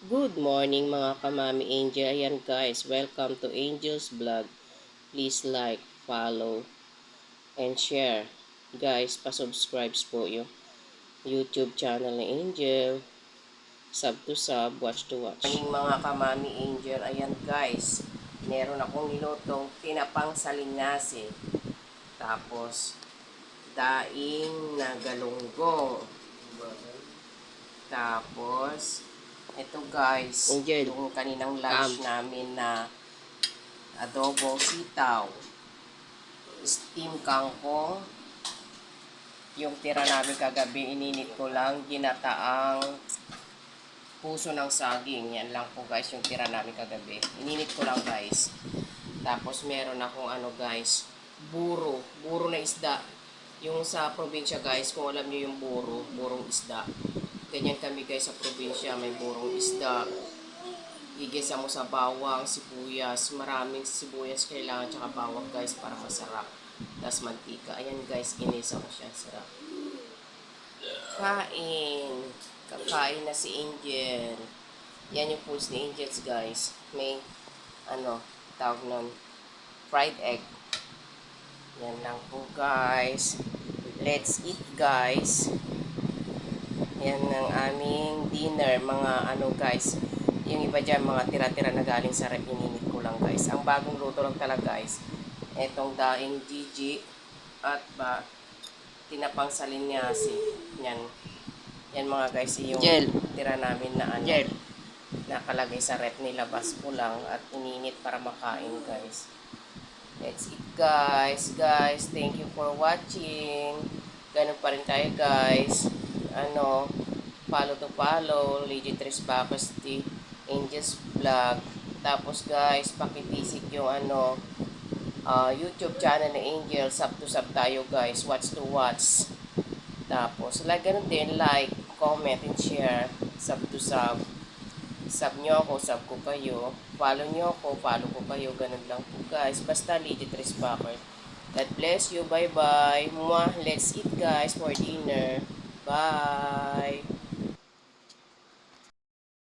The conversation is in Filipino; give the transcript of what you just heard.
Good morning mga kamami angel. Ayan guys, welcome to Angel's Vlog. Please like, follow, and share. Guys, pa-subscribe po yung YouTube channel ni Angel. Sub to sub, watch to watch. Morning mga kamami angel. Ayan guys, meron akong nilutong tinapang salingase. Tapos, daing na galunggong. Tapos, ito guys, Angel, yung kaninang lunch namin na adobong sitaw, steam kangkong, yung tira namin kagabi, ininit ko lang, ginataang puso ng saging. Yan lang po guys, yung tira namin kagabi. Ininit ko lang guys. Tapos meron akong guys, buro na isda. Yung sa probinsya guys, kung alam niyo yung burong isda. Ganyan kami guys sa probinsya, may burong isda. Igisa mo sa bawang, sibuyas. Maraming sibuyas kailangan, tsaka bawang guys para masarap. Tapos mantika. Ayan guys, inisa ko siya. Sarap. Kain. Kakain na si Angel. Yan yung foods ni Angels guys. May, tawag nun, fried egg. Yan lang po guys. Let's eat guys. Yan ang aming dinner. Mga guys. Yung iba dyan, mga tira-tira na galing sa rep, ininit ko lang guys. Ang bagong luto lang talaga guys. Etong daing Gigi at tinapang salinyasi. Yan. Yan mga guys, yung tira namin na nakalagay sa rep, nilabas ko lang at ininit para makain guys. Let's eat guys. Guys, thank you for watching. Ganun pa rin tayo guys. Follow to follow, Legit Tres Bacasti, Angel's Vlog. Tapos guys, pakipisik yung YouTube channel ng Angel. Sub to sub tayo guys. Watch to watch. Tapos, ganun din, like, comment, and share. Sub to sub. Sub nyo ako, sub ko kayo. Follow nyo ako, follow ko kayo. Ganun lang po guys. Basta Legit Tres Bacasti. God bless you. Bye-bye. Let's eat guys for dinner. Bye.